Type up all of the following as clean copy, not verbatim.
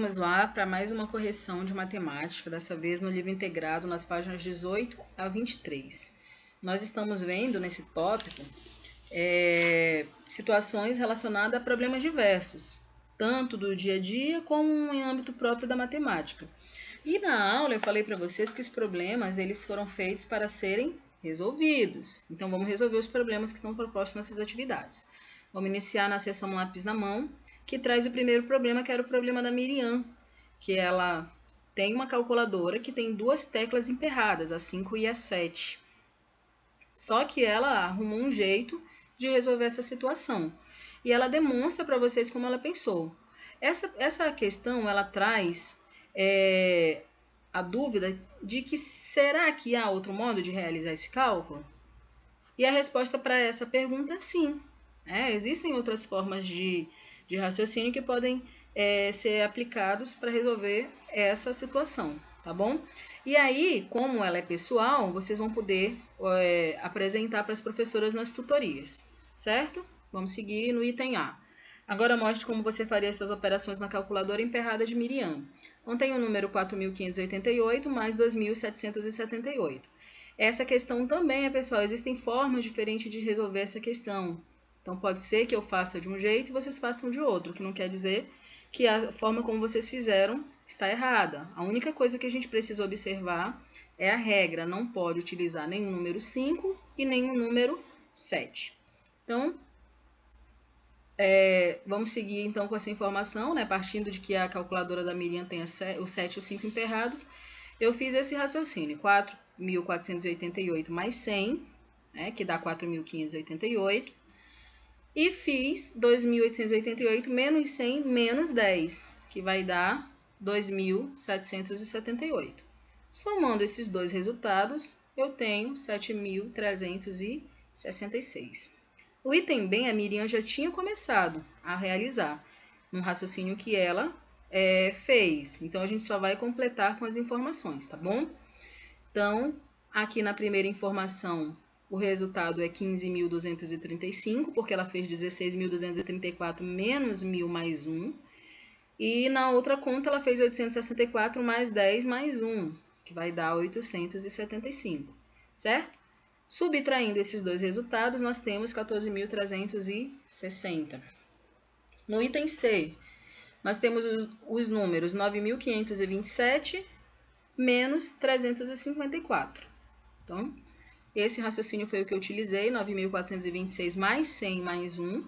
Vamos lá para mais uma correção de matemática, dessa vez no livro integrado, nas páginas 18 a 23. Nós estamos vendo nesse tópico situações relacionadas a problemas diversos, tanto do dia a dia como em âmbito próprio da matemática. E na aula eu falei para vocês que os problemas eles foram feitos para serem resolvidos. Então vamos resolver os problemas que estão propostos nessas atividades. Vamos iniciar na seção lápis na mão, que traz o primeiro problema, que era o problema da Miriam, que ela tem uma calculadora que tem duas teclas emperradas, a 5 e a 7. Só que ela arrumou um jeito de resolver essa situação. E ela demonstra para vocês como ela pensou. Essa questão, ela traz a dúvida de que será que há outro modo de realizar esse cálculo? E a resposta para essa pergunta é sim. Existem outras formas de raciocínio que podem ser aplicados para resolver essa situação, tá bom? E aí, como ela é pessoal, vocês vão poder apresentar para as professoras nas tutorias, certo? Vamos seguir no item A. Agora mostre como você faria essas operações na calculadora emperrada de Miriam. Então, tem o número 4.588 mais 2.778. Essa questão também pessoal, existem formas diferentes de resolver essa questão. Então, pode ser que eu faça de um jeito e vocês façam de outro, que não quer dizer que a forma como vocês fizeram está errada. A única coisa que a gente precisa observar é a regra, não pode utilizar nenhum número 5 e nenhum número 7. Então, vamos seguir então com essa informação, partindo de que a calculadora da Miriam tem o 7 e o 5 emperrados, eu fiz esse raciocínio, 4.488 mais 100, que dá 4.588, e fiz 2.888 menos 100 menos 10, que vai dar 2.778. Somando esses dois resultados, eu tenho 7.366. O item B, a Miriam já tinha começado a realizar um raciocínio que ela fez. Então, a gente só vai completar com as informações, tá bom? Então, aqui na primeira informação, o resultado é 15.235, porque ela fez 16.234 menos 1.000 mais 1. E na outra conta, ela fez 864 mais 10 mais 1, que vai dar 875, certo? Subtraindo esses dois resultados, nós temos 14.360. No item C, nós temos os números 9.527 menos 354. Então, esse raciocínio foi o que eu utilizei, 9.426 mais 100 mais 1,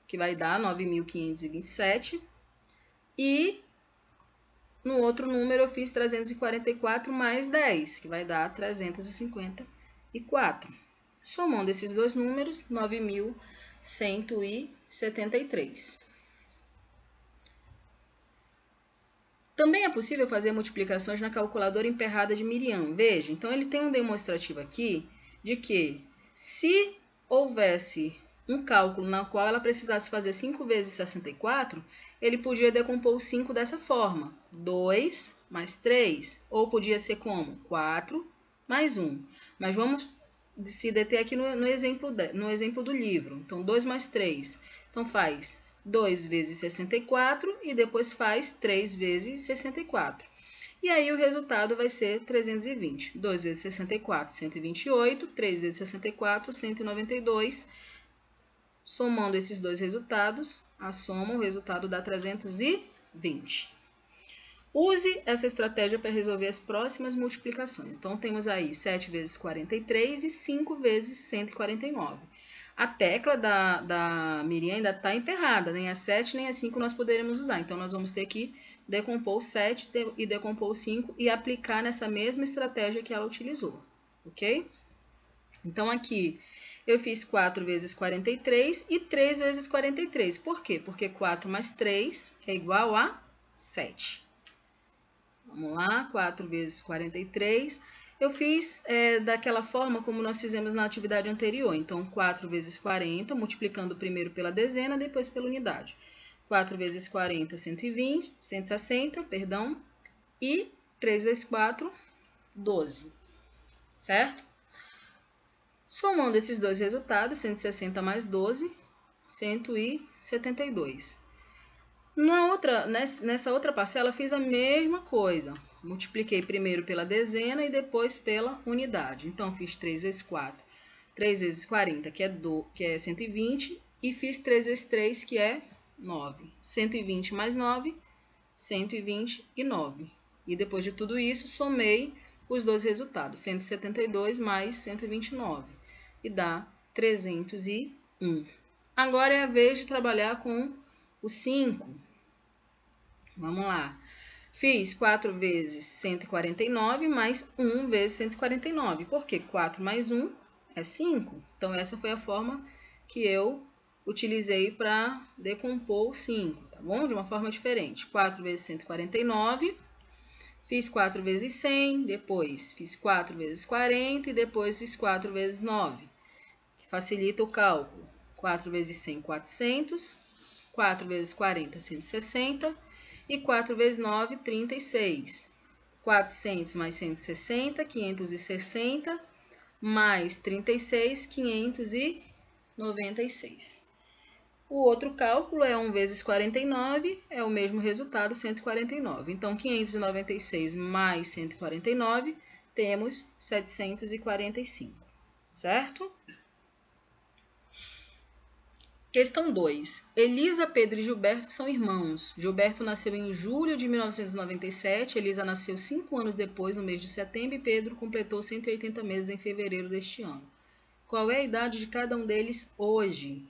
que vai dar 9.527. E no outro número eu fiz 344 mais 10, que vai dar 354. Somando esses dois números, 9.173. Também é possível fazer multiplicações na calculadora emperrada de Miriam. Veja, então ele tem um demonstrativo aqui de que se houvesse um cálculo na qual ela precisasse fazer 5 vezes 64, ele podia decompor o 5 dessa forma, 2 mais 3, ou podia ser como? 4 mais 1. Mas vamos se deter aqui no exemplo do livro. Então, 2 mais 3. Então, faz 2 vezes 64 e depois faz 3 vezes 64. E aí o resultado vai ser 320. 2 vezes 64, 128. 3 vezes 64, 192. Somando esses dois resultados, a soma, o resultado dá 320. Use essa estratégia para resolver as próximas multiplicações. Então, temos aí 7 vezes 43 e 5 vezes 149. A tecla da Miriam ainda está emperrada, nem a 7 nem a 5 nós poderemos usar. Então, nós vamos ter que decompor o 7 e decompor o 5 e aplicar nessa mesma estratégia que ela utilizou, ok? Então, aqui eu fiz 4 vezes 43 e 3 vezes 43. Por quê? Porque 4 mais 3 é igual a 7. Vamos lá, 4 vezes 43. Eu fiz daquela forma como nós fizemos na atividade anterior. Então, 4 vezes 40, multiplicando primeiro pela dezena, depois pela unidade. 4 vezes 40, 160, perdão. E 3 vezes 4, 12. Certo? Somando esses dois resultados, 160 mais 12, 172. Nessa outra parcela, fiz a mesma coisa. Multipliquei primeiro pela dezena e depois pela unidade. Então, fiz 3 vezes 4. 3 vezes 40, que é 120. E fiz 3 vezes 3, que é 9. 120 mais 9, 129. E depois de tudo isso, somei os dois resultados. 172 mais 129. E dá 301. Agora é a vez de trabalhar com o 5. Vamos lá. Fiz 4 vezes 149 mais 1 vezes 149. Por quê? 4 mais 1 é 5. Então, essa foi a forma que eu utilizei para decompor o 5, tá bom? De uma forma diferente. 4 vezes 149. Fiz 4 vezes 100. Depois, fiz 4 vezes 40. E depois, fiz 4 vezes 9. Que facilita o cálculo. 4 vezes 100, 400. 4 vezes 40, 160. E 4 vezes 9, 36. 400 mais 160, 560. Mais 36, 596. O outro cálculo é 1 vezes 49, é o mesmo resultado, 149. Então, 596 mais 149, temos 745, certo? Questão 2. Elisa, Pedro e Gilberto são irmãos. Gilberto nasceu em julho de 1997, Elisa nasceu 5 anos depois, no mês de setembro, e Pedro completou 180 meses em fevereiro deste ano. Qual é a idade de cada um deles hoje?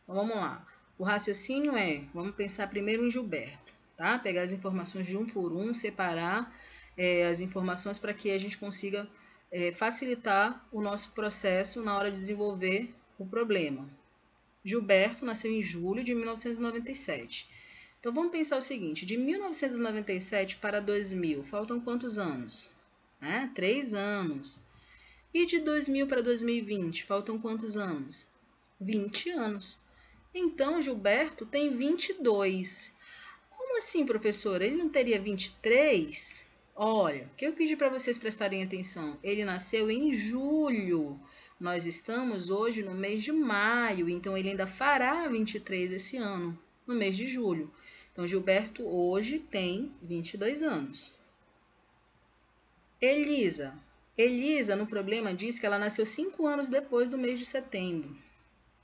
Então, vamos lá. O raciocínio é, vamos pensar primeiro em Gilberto, tá? Pegar as informações de um por um, separar as informações para que a gente consiga facilitar o nosso processo na hora de desenvolver o problema. Gilberto nasceu em julho de 1997. Então, vamos pensar o seguinte, de 1997 para 2000, faltam quantos anos? 3 anos. E de 2000 para 2020, faltam quantos anos? 20 anos. Então, Gilberto tem 22. Como assim, professor? Ele não teria 23? Olha, o que eu pedi para vocês prestarem atenção? Ele nasceu em julho. Nós estamos hoje no mês de maio, então ele ainda fará 23 esse ano, no mês de julho. Então, Gilberto hoje tem 22 anos. Elisa. Elisa, no problema, diz que ela nasceu 5 anos depois do mês de setembro.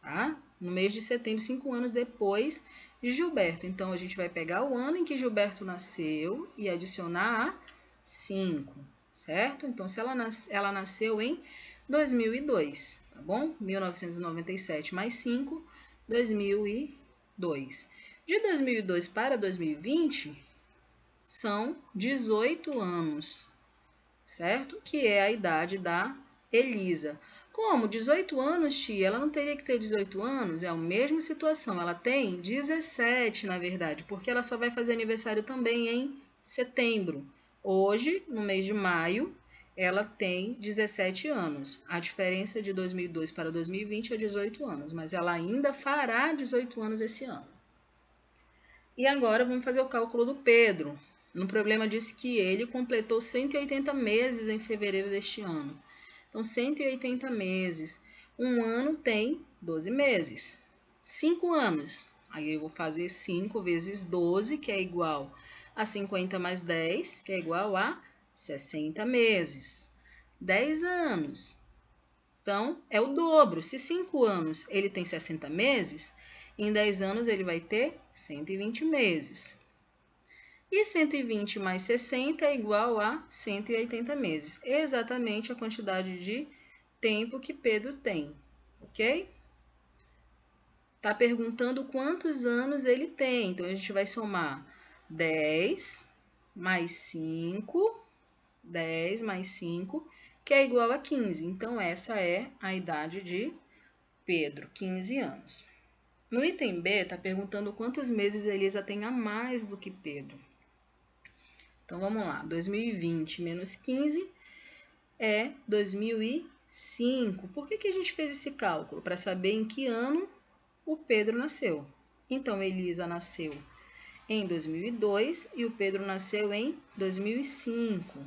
Tá? No mês de setembro, 5 anos depois de Gilberto. Então, a gente vai pegar o ano em que Gilberto nasceu e adicionar a 5, certo? Então, se ela nasceu em 2002, tá bom? 1997 mais 5, 2002. De 2002 para 2020, são 18 anos, certo? Que é a idade da Elisa. Como? 18 anos, tia? Ela não teria que ter 18 anos? É a mesma situação. Ela tem 17, na verdade, porque ela só vai fazer aniversário também em setembro. Hoje, no mês de maio, ela tem 17 anos. A diferença de 2002 para 2020 é 18 anos, mas ela ainda fará 18 anos esse ano. E agora vamos fazer o cálculo do Pedro. No problema diz que ele completou 180 meses em fevereiro deste ano. Então, 180 meses. Um ano tem 12 meses. 5 anos. Aí eu vou fazer 5 vezes 12, que é igual a 50 mais 10, que é igual a 60 meses. 10 anos. Então, é o dobro. Se 5 anos ele tem 60 meses, em 10 anos ele vai ter 120 meses. E 120 mais 60 é igual a 180 meses. Exatamente a quantidade de tempo que Pedro tem, ok? Está perguntando quantos anos ele tem. Então, a gente vai somar 10 mais 5, 10 mais 5, que é igual a 15. Então, essa é a idade de Pedro, 15 anos. No item B, está perguntando quantos meses Elisa tem a mais do que Pedro. Então, vamos lá. 2020 menos 15 é 2005. Por que a gente fez esse cálculo? Para saber em que ano o Pedro nasceu. Então, Elisa nasceu em 2002 e o Pedro nasceu em 2005.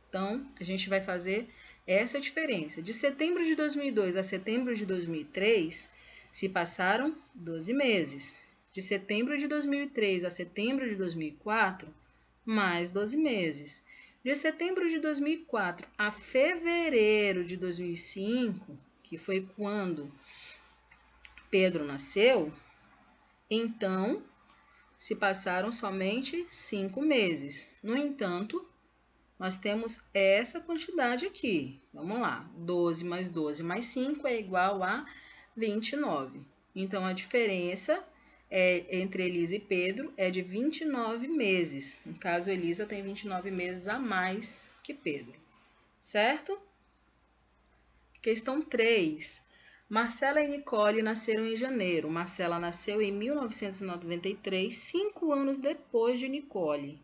Então, a gente vai fazer essa diferença. De setembro de 2002 a setembro de 2003, se passaram 12 meses. De setembro de 2003 a setembro de 2004, mais 12 meses. De setembro de 2004 a fevereiro de 2005, que foi quando Pedro nasceu, então se passaram somente 5 meses. No entanto, nós temos essa quantidade aqui. Vamos lá, 12 mais 12 mais 5 é igual a 29. Então, a diferença entre Elisa e Pedro é de 29 meses. No caso, Elisa tem 29 meses a mais que Pedro, certo? Questão 3. Marcela e Nicole nasceram em janeiro. Marcela nasceu em 1993, 5 anos depois de Nicole.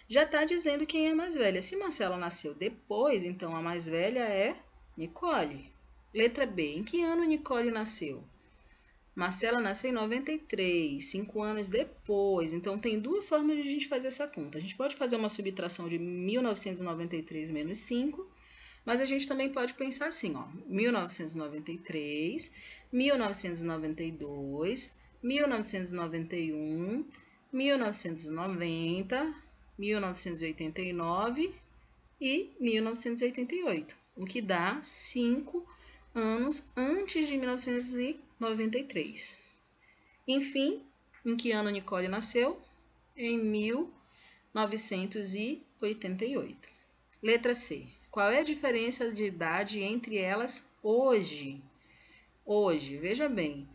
Já está dizendo quem é mais velha. Se Marcela nasceu depois, então a mais velha é Nicole. Letra B. Em que ano Nicole nasceu? Marcela nasceu em 93, 5 anos depois. Então, tem duas formas de a gente fazer essa conta. A gente pode fazer uma subtração de 1993 menos 5, mas a gente também pode pensar assim, ó, 1993, 1992, 1991, 1990, 1989 e 1988, o que dá 5 anos antes de 1993. Enfim, em que ano Nicole nasceu? Em 1988. Letra C. Qual é a diferença de idade entre elas hoje? Hoje, veja bem,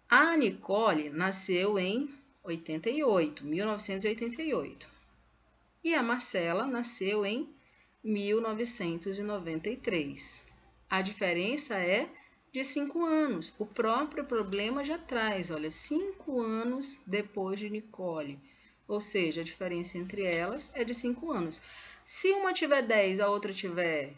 a Nicole nasceu em 1988. E a Marcela nasceu em 1993. A diferença é de 5 anos. O próprio problema já traz, olha, 5 anos depois de Nicole. Ou seja, a diferença entre elas é de 5 anos. Se uma tiver 10, a outra tiver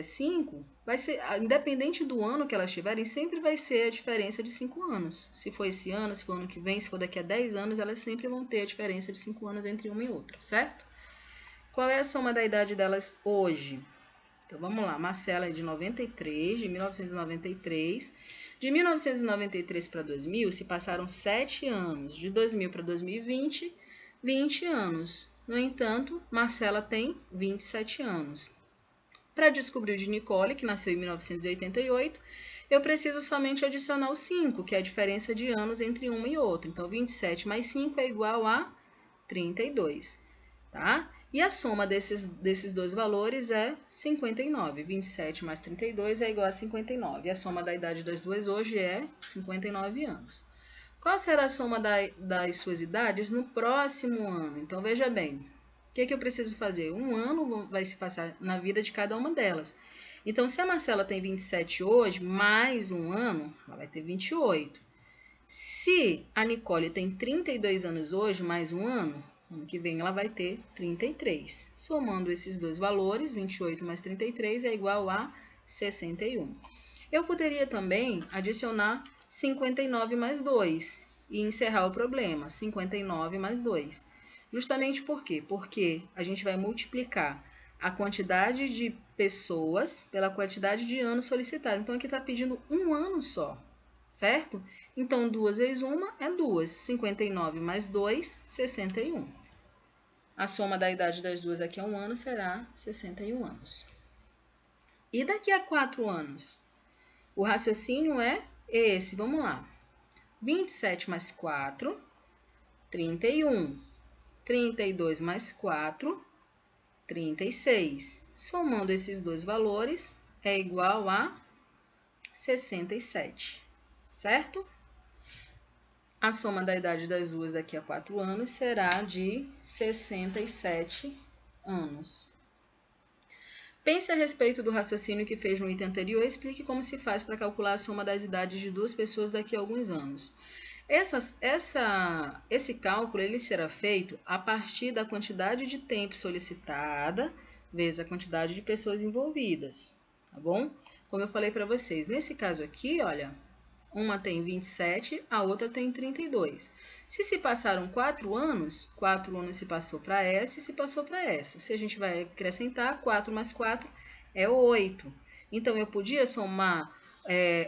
5, vai ser, independente do ano que elas tiverem, sempre vai ser a diferença de 5 anos. Se for esse ano, se for ano que vem, se for daqui a 10 anos, elas sempre vão ter a diferença de 5 anos entre uma e outra, certo? Qual é a soma da idade delas hoje? Então, vamos lá. Marcela é de 93, de 1993. De 1993 para 2000, se passaram 7 anos. De 2000 para 2020, 20 anos. No entanto, Marcela tem 27 anos. Para descobrir o de Nicole, que nasceu em 1988, eu preciso somente adicionar o 5, que é a diferença de anos entre uma e outra. Então, 27 mais 5 é igual a 32, tá? E a soma desses dois valores é 59. 27 mais 32 é igual a 59. E a soma da idade das duas hoje é 59 anos. Qual será a soma das suas idades no próximo ano? Então, veja bem, o que eu preciso fazer? Um ano vai se passar na vida de cada uma delas. Então, se a Marcela tem 27 hoje, mais um ano, ela vai ter 28. Se a Nicole tem 32 anos hoje, mais um ano que vem ela vai ter 33. Somando esses dois valores, 28 mais 33 é igual a 61. Eu poderia também adicionar 59 mais 2 e encerrar o problema, 59 mais 2. Justamente por quê? Porque a gente vai multiplicar a quantidade de pessoas pela quantidade de anos solicitados. Então, aqui está pedindo um ano só, certo? Então, 2 vezes 1 é 2. 59 mais 2, 61. A soma da idade das duas daqui a um ano será 61 anos. E daqui a 4 anos? O raciocínio é esse. Vamos lá. 27 mais 4, 31. 32 mais 4, 36. Somando esses dois valores, é igual a 67, certo? A soma da idade das duas daqui a 4 anos será de 67 anos. Pense a respeito do raciocínio que fez no item anterior e explique como se faz para calcular a soma das idades de duas pessoas daqui a alguns anos. Esse cálculo ele será feito a partir da quantidade de tempo solicitada vezes a quantidade de pessoas envolvidas, tá bom? Como eu falei para vocês, nesse caso aqui, olha, uma tem 27, a outra tem 32. Se passaram 4 anos se passou para essa e se passou para essa. Se a gente vai acrescentar, 4 mais 4 é 8. Então, eu podia somar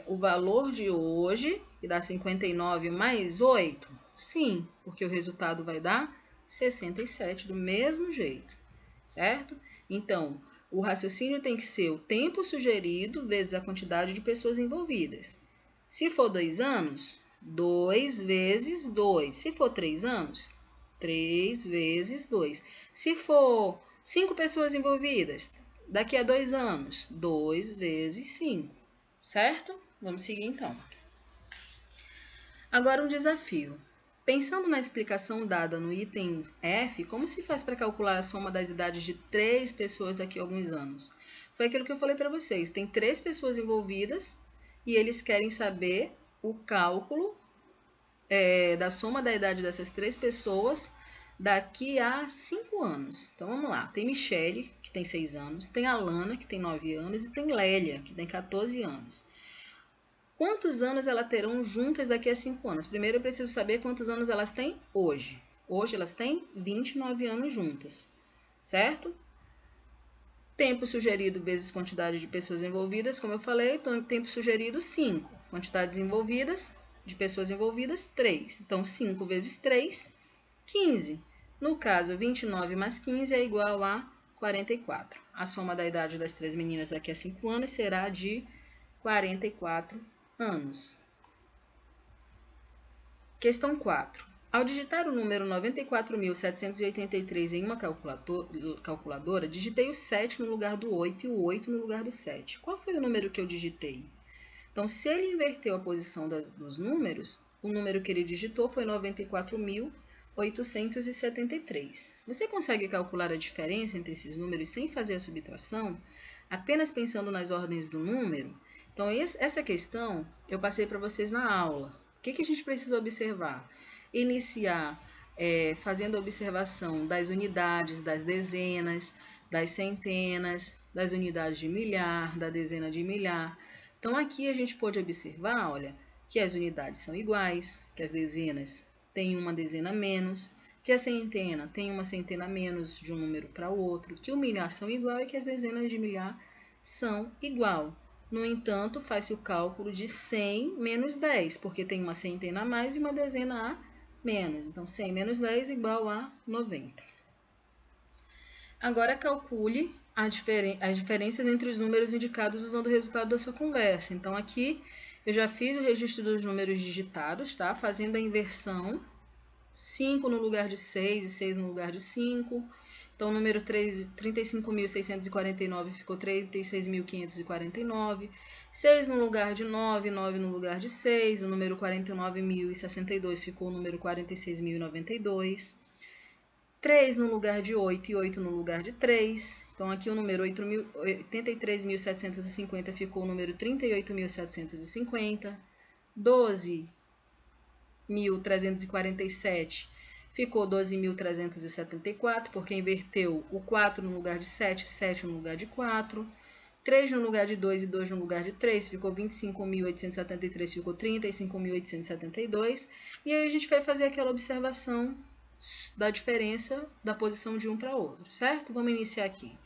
o valor de hoje que dá 59 mais 8? Sim, porque o resultado vai dar 67 do mesmo jeito, certo? Então, o raciocínio tem que ser o tempo sugerido vezes a quantidade de pessoas envolvidas. Se for 2 anos, 2 vezes 2. Se for 3 anos, 3 vezes 2. Se for 5 pessoas envolvidas, daqui a 2 anos, 2 vezes 5, certo? Vamos seguir então. Agora um desafio. Pensando na explicação dada no item F, como se faz para calcular a soma das idades de 3 pessoas daqui a alguns anos? Foi aquilo que eu falei para vocês. Tem 3 pessoas envolvidas e eles querem saber o cálculo da soma da idade dessas 3 pessoas daqui a 5 anos. Então, vamos lá. Tem Michele, que tem 6 anos, tem Alana, que tem 9 anos, e tem Lélia, que tem 14 anos. Quantos anos elas terão juntas daqui a 5 anos? Primeiro eu preciso saber quantos anos elas têm hoje. Hoje elas têm 29 anos juntas, certo? Tempo sugerido vezes quantidade de pessoas envolvidas, como eu falei, então tempo sugerido 5. Quantidades envolvidas, de pessoas envolvidas, 3. Então 5 vezes 3, 15. No caso, 29 mais 15 é igual a 44. A soma da idade das 3 meninas daqui a 5 anos será de 44 anos. Questão 4. Ao digitar o número 94.783 em uma calculadora, digitei o 7 no lugar do 8 e o 8 no lugar do 7. Qual foi o número que eu digitei? Então, se ele inverteu a posição dos números, o número que ele digitou foi 94.873. Você consegue calcular a diferença entre esses números sem fazer a subtração, apenas pensando nas ordens do número? Então, essa questão eu passei para vocês na aula. O que a gente precisa observar? Iniciar fazendo a observação das unidades, das dezenas, das centenas, das unidades de milhar, da dezena de milhar. Então, aqui a gente pode observar, olha, que as unidades são iguais, que as dezenas têm uma dezena a menos, que a centena tem uma centena a menos de um número para o outro, que o milhar são igual e que as dezenas de milhar são igual. No entanto, faz-se o cálculo de 100 menos 10, porque tem uma centena a mais e uma dezena a menos. Então, 100 menos 10 é igual a 90. Agora, calcule as diferenças entre os números indicados usando o resultado da sua conversa. Então, aqui eu já fiz o registro dos números digitados, tá? Fazendo a inversão. 5 no lugar de 6 e 6 no lugar de 5. Então, o número 35.649 ficou 36.549. 6 no lugar de 9, 9 no lugar de 6. O número 49.062 ficou o número 46.092. 3 no lugar de 8 e 8 no lugar de 3. Então, aqui o número 83.750 ficou o número 38.750. 12.347 ficou 12.374, porque inverteu o 4 no lugar de 7, 7 no lugar de 4. 3 no lugar de 2 e 2 no lugar de 3, ficou 25.873, ficou 35.872. E aí a gente vai fazer aquela observação da diferença da posição de um para outro, certo? Vamos iniciar aqui.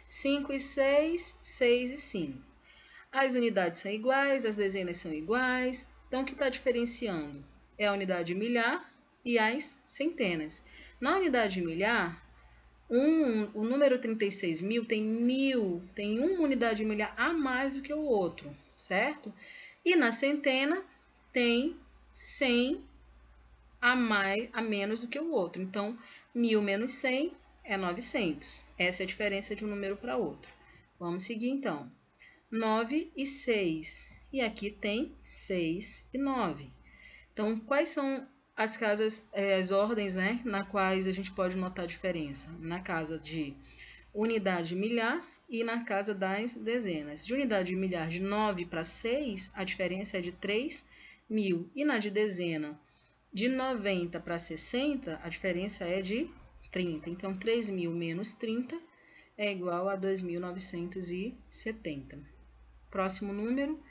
5 e 6, 6 e 5. As unidades são iguais, as dezenas são iguais. Então, o que está diferenciando é a unidade de milhar e as centenas. Na unidade de milhar, o número 36.000 tem uma unidade de milhar a mais do que o outro, certo? E na centena tem 100 a menos do que o outro. Então, 1.000 menos 100 é 900. Essa é a diferença de um número para outro. Vamos seguir, então. 9 e 6. E aqui tem 6 e 9. Então, quais são as ordens, né, na quais a gente pode notar a diferença? Na casa de unidade de milhar e na casa das dezenas. De unidade de milhar de 9 para 6, a diferença é de 3.000. E na de dezena, de 90 para 60, a diferença é de 30. Então, 3.000 menos 30 é igual a 2.970. Próximo número,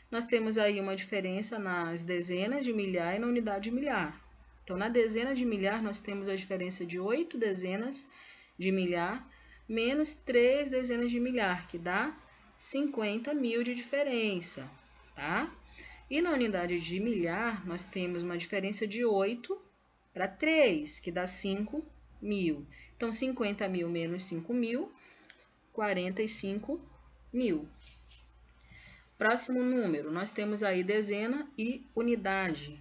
nós temos aí uma diferença nas dezenas de milhar e na unidade de milhar. Então, na dezena de milhar, nós temos a diferença de 8 dezenas de milhar menos 3 dezenas de milhar, que dá 50.000 de diferença, tá? E na unidade de milhar, nós temos uma diferença de 8 para 3, que dá 5.000. Então, 50.000 menos 5.000, 45.000. Próximo número, nós temos aí dezena e unidade.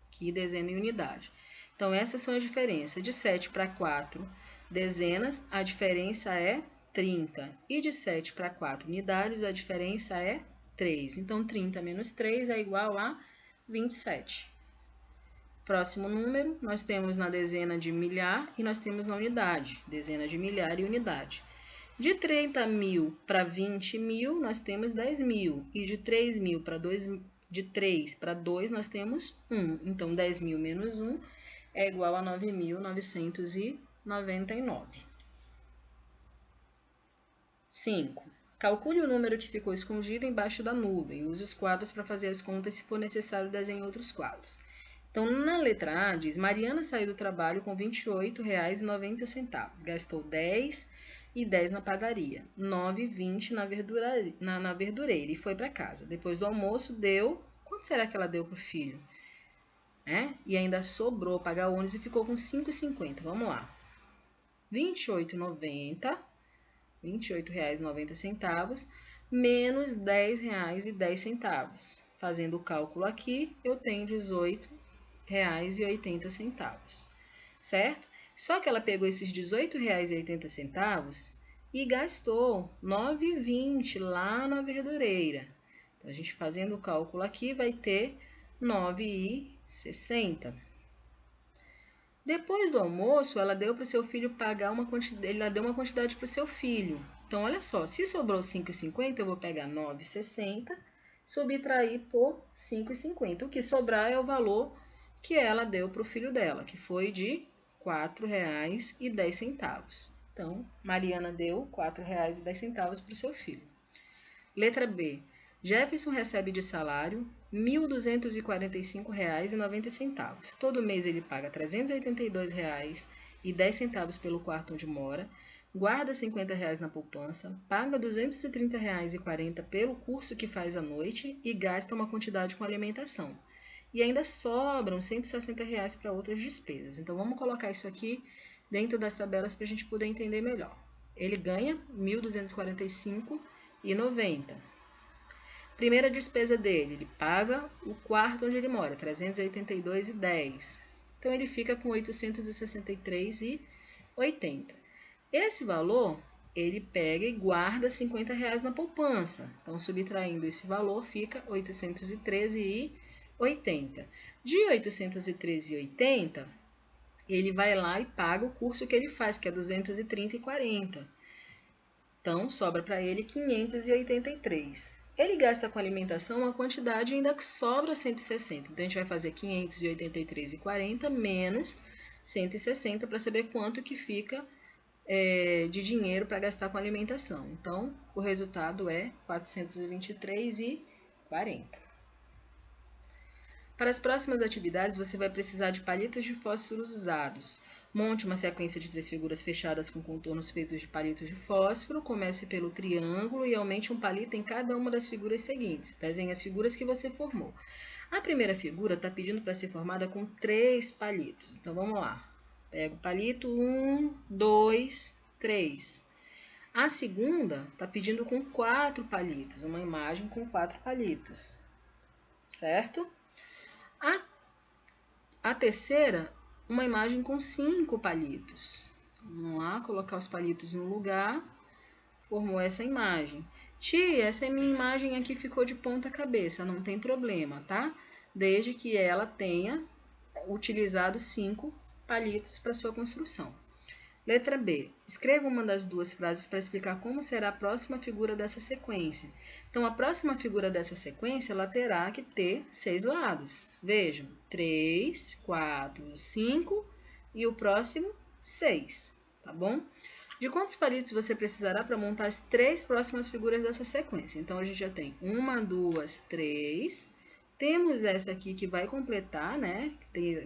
Aqui, dezena e unidade. Então, essas são as diferenças. De 7 para 4 dezenas, a diferença é 30. E de 7 para 4 unidades, a diferença é 3. Então, 30 menos 3 é igual a 27. Próximo número, nós temos na dezena de milhar e nós temos na unidade. Dezena de milhar e unidade. De 30.000 para 20.000, nós temos 10.000. E de 3.000 para 2, de 3 para 2, nós temos 1. Então, 10.000 menos 1 é igual a 9.999. 5. Calcule o número que ficou escondido embaixo da nuvem. Use os quadros para fazer as contas. Se for necessário, desenhe outros quadros. Então, na letra A, diz: Mariana saiu do trabalho com R$ 28,90. Gastou 10 e 10 na padaria, 9,20 na verdureira e foi para casa. Depois do almoço, deu... Quanto será que ela deu para o filho? E ainda sobrou pagar o ônibus e ficou com 5,50. Vamos lá. R$ 28,90 menos R$ 10,10. Fazendo o cálculo aqui, eu tenho R$ 18,80, certo? Só que ela pegou esses R$ 18,80 e gastou R$ 9,20 lá na verdureira. Então, a gente fazendo o cálculo aqui vai ter R$ 9,60. Depois do almoço, ela deu para o seu filho pagar uma quantidade, ela deu uma quantidade para o seu filho. Então, olha só, se sobrou R$ 5,50, eu vou pegar R$ 9,60, subtrair por R$ 5,50. O que sobrar é o valor que ela deu para o filho dela, que foi de R$ 4,10. Então, Mariana deu R$ 4,10 para o seu filho. Letra B. Jefferson recebe de salário R$ 1.245,90. Todo mês ele paga R$ 382,10 pelo quarto onde mora, guarda R$ 50 na poupança, paga R$ 230,40 pelo curso que faz à noite e gasta uma quantidade com alimentação. E ainda sobram R$ 160 para outras despesas. Então, vamos colocar isso aqui dentro das tabelas para a gente poder entender melhor. Ele ganha R$ 1.245,90. Primeira despesa dele, ele paga o quarto onde ele mora, R$ 382,10. Então, ele fica com R$ 863,80. Esse valor, ele pega e guarda R$ 50 na poupança. Então, subtraindo esse valor, fica R$ 813,80. De R$ 813,80, ele vai lá e paga o curso que ele faz, que é R$ 230,40. Então, sobra para ele R$ 583. Ele gasta com alimentação uma quantidade e ainda sobra 160. Então, a gente vai fazer 583,40 menos 160 para saber quanto que fica de dinheiro para gastar com alimentação. Então, o resultado é 423,40. Para as próximas atividades, você vai precisar de palitos de fósforo usados. Monte uma sequência de 3 figuras fechadas com contornos feitos de palitos de fósforo. Comece pelo triângulo e aumente um palito em cada uma das figuras seguintes. Desenhe as figuras que você formou. A primeira figura está pedindo para ser formada com 3 palitos. Então, vamos lá. Pega o palito 1, 2, 3. A segunda está pedindo com 4 palitos. Uma imagem com 4 palitos. Certo? A terceira, uma imagem com 5 palitos. Vamos lá, colocar os palitos no lugar. Formou essa imagem. Tia, essa minha imagem aqui ficou de ponta cabeça. Não tem problema, tá? Desde que ela tenha utilizado 5 palitos para sua construção. Letra B. Escreva uma das duas frases para explicar como será a próxima figura dessa sequência. Então, a próxima figura dessa sequência, ela terá que ter 6 lados. Vejam, 3, 4, 5 e o próximo 6, tá bom? De quantos palitos você precisará para montar as 3 próximas figuras dessa sequência? Então, a gente já tem 1, 2, 3. Temos essa aqui que vai completar, né?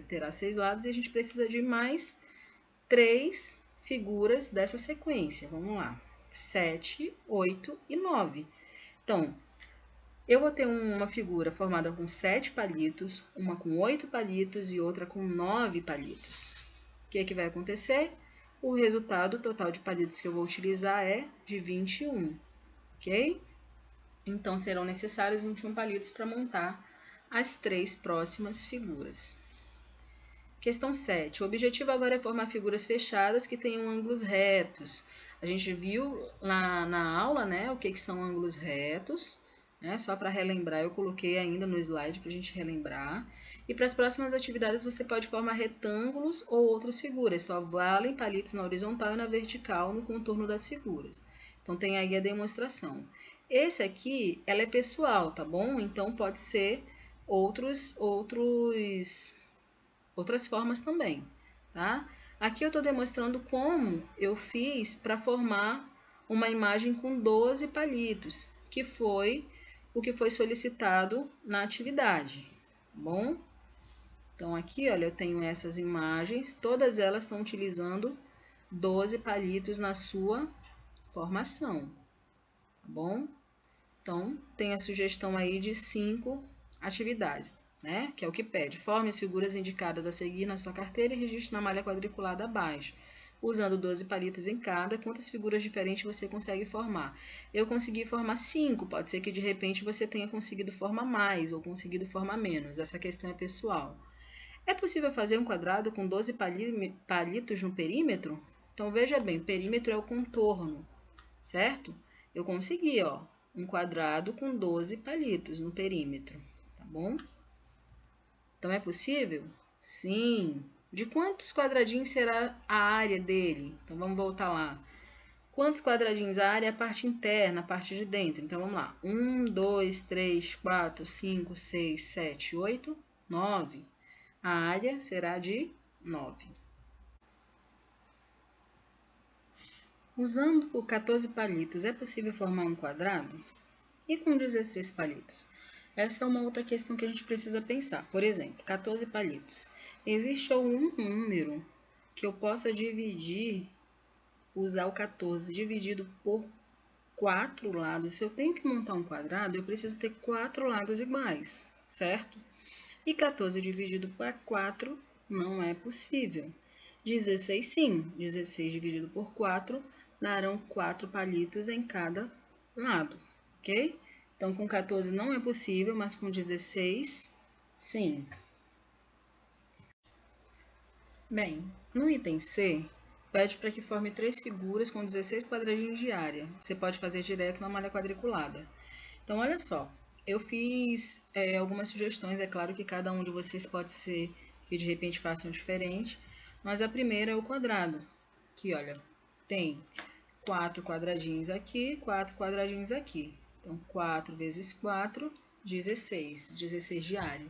Terá 6 lados e a gente precisa de mais 3 figuras dessa sequência. Vamos lá. 7, 8 e 9. Então, Eu vou ter uma figura formada com 7 palitos, uma com 8 palitos e outra com 9 palitos. O que vai acontecer? O resultado total de palitos que eu vou utilizar é de 21, ok? Então, serão necessários 21 palitos para montar as 3 próximas figuras. Questão 7. O objetivo agora é formar figuras fechadas que tenham ângulos retos. A gente viu na aula, né, o que são ângulos retos. Só para relembrar, eu coloquei ainda no slide para a gente relembrar. E para as próximas atividades você pode formar retângulos ou outras figuras, só valem palitos na horizontal e na vertical no contorno das figuras. Então tem aí a demonstração. Esse aqui, ela é pessoal, tá bom? Então pode ser outras formas também, tá? Aqui eu estou demonstrando como eu fiz para formar uma imagem com 12 palitos, que foi o que foi solicitado na atividade, tá bom? Então, aqui, olha, eu tenho essas imagens, todas elas estão utilizando 12 palitos na sua formação, tá bom? Então, tem a sugestão aí de 5 atividades, né? Que é o que pede. Forme as figuras indicadas a seguir na sua carteira e registre na malha quadriculada abaixo. Usando 12 palitos em cada, quantas figuras diferentes você consegue formar? Eu consegui formar 5, pode ser que de repente você tenha conseguido formar mais ou conseguido formar menos, essa questão é pessoal. É possível fazer um quadrado com 12 palitos no perímetro? Então veja bem, o perímetro é o contorno, certo? Eu consegui, ó, um quadrado com 12 palitos no perímetro, tá bom? Então é possível? Sim. De quantos quadradinhos será a área dele? Então, vamos voltar lá. Quantos quadradinhos? A área é a parte interna, a parte de dentro. Então, vamos lá. 1, 2, 3, 4, 5, 6, 7, 8, 9. A área será de 9. Usando o 14 palitos, é possível formar um quadrado? E com 16 palitos? Essa é uma outra questão que a gente precisa pensar. Por exemplo, 14 palitos. Existe algum número que eu possa dividir, usar o 14 dividido por 4 lados? Se eu tenho que montar um quadrado, eu preciso ter 4 lados iguais, certo? E 14 dividido por 4 não é possível. 16 sim, 16 dividido por 4 darão 4 palitos em cada lado, ok? Então, com 14 não é possível, mas com 16, sim. Bem, no item C, pede para que forme 3 figuras com 16 quadradinhos de área. Você pode fazer direto na malha quadriculada. Então, olha só, eu fiz algumas sugestões, é claro que cada um de vocês pode ser que de repente façam diferente, mas a primeira é o quadrado, que olha, tem 4 quadradinhos aqui, 4 quadradinhos aqui. Então, 4 vezes 4, 16. 16 de área.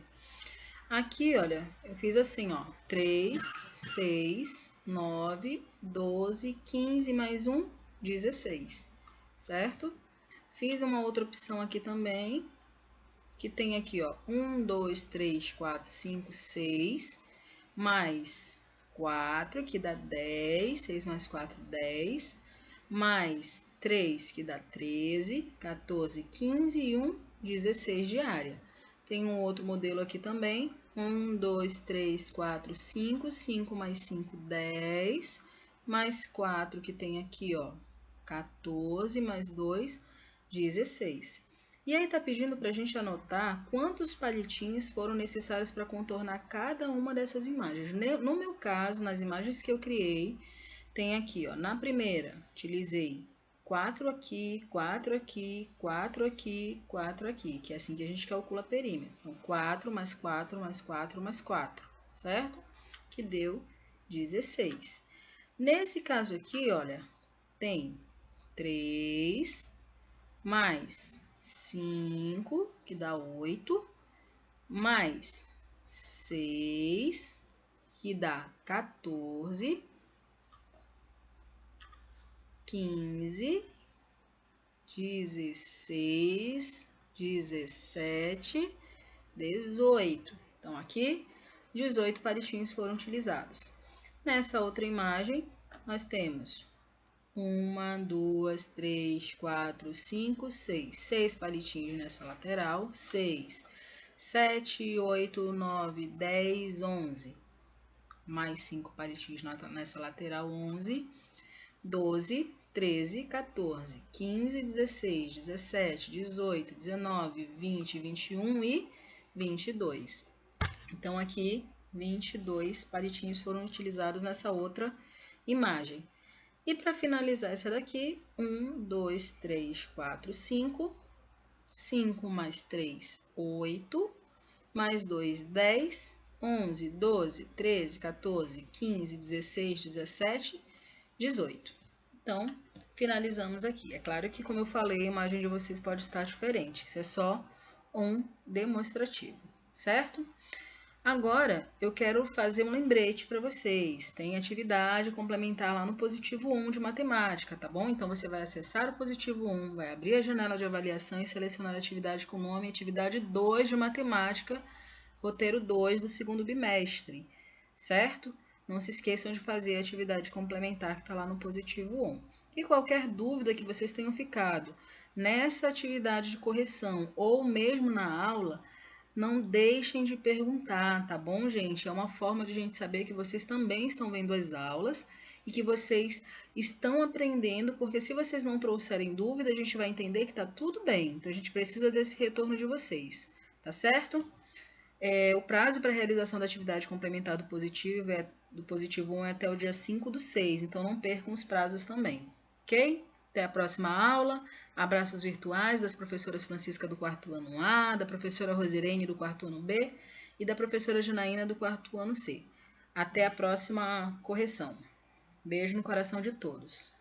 Aqui, olha, eu fiz assim, ó. 3, 6, 9, 12, 15 mais 1, 16. Certo? Fiz uma outra opção aqui também, que tem aqui, ó. 1, 2, 3, 4, 5, 6, mais 4, que dá 10. 6 mais 4, 10. Mais 3, que dá 13, 14, 15 e 1, 16 de área. Tem um outro modelo aqui também. 1, 2, 3, 4, 5. 5 mais 5, 10. Mais 4, que tem aqui, ó, 14, mais 2, 16. E aí tá pedindo para a gente anotar quantos palitinhos foram necessários para contornar cada uma dessas imagens. No meu caso, nas imagens que eu criei, tem aqui, ó, na primeira, utilizei 4 aqui, 4 aqui, 4 aqui, 4 aqui, que é assim que a gente calcula perímetro. Então, 4 mais 4 mais 4 mais 4, certo? Que deu 16. Nesse caso aqui, olha, tem 3 mais 5, que dá 8, mais 6, que dá 14, 15, 16, 17, 18. Então, aqui, 18 palitinhos foram utilizados. Nessa outra imagem, nós temos 1, 2, 3, 4, 5, 6. 6 palitinhos nessa lateral. 6, 7, 8, 9, 10, 11. Mais 5 palitinhos nessa lateral. 11, 12, 13, 14, 15, 16, 17, 18, 19, 20, 21 e 22. Então, aqui, 22 palitinhos foram utilizados nessa outra imagem. E para finalizar essa daqui, 1, 2, 3, 4, 5. 5 mais 3, 8. Mais 2, 10. 11, 12, 13, 14, 15, 16, 17, 18. Então, finalizamos aqui. É claro que, como eu falei, a imagem de vocês pode estar diferente. Isso é só um demonstrativo, certo? Agora, eu quero fazer um lembrete para vocês. Tem atividade complementar lá no positivo 1 de matemática, tá bom? Então, você vai acessar o positivo 1, vai abrir a janela de avaliação e selecionar a atividade com o nome atividade 2 de matemática, roteiro 2 do segundo bimestre, certo? Não se esqueçam de fazer a atividade complementar que está lá no positivo 1. E qualquer dúvida que vocês tenham ficado nessa atividade de correção ou mesmo na aula, não deixem de perguntar, tá bom, gente? É uma forma de a gente saber que vocês também estão vendo as aulas e que vocês estão aprendendo, porque se vocês não trouxerem dúvida, a gente vai entender que tá tudo bem. Então, a gente precisa desse retorno de vocês, tá certo? O prazo para a realização da atividade complementar do positivo 1 é até o dia 5/6, então não percam os prazos também, ok? Até a próxima aula. Abraços virtuais das professoras Francisca do 4º ano A, da professora Rosirene do 4º ano B e da professora Janaína do 4º ano C. Até a próxima correção. Beijo no coração de todos.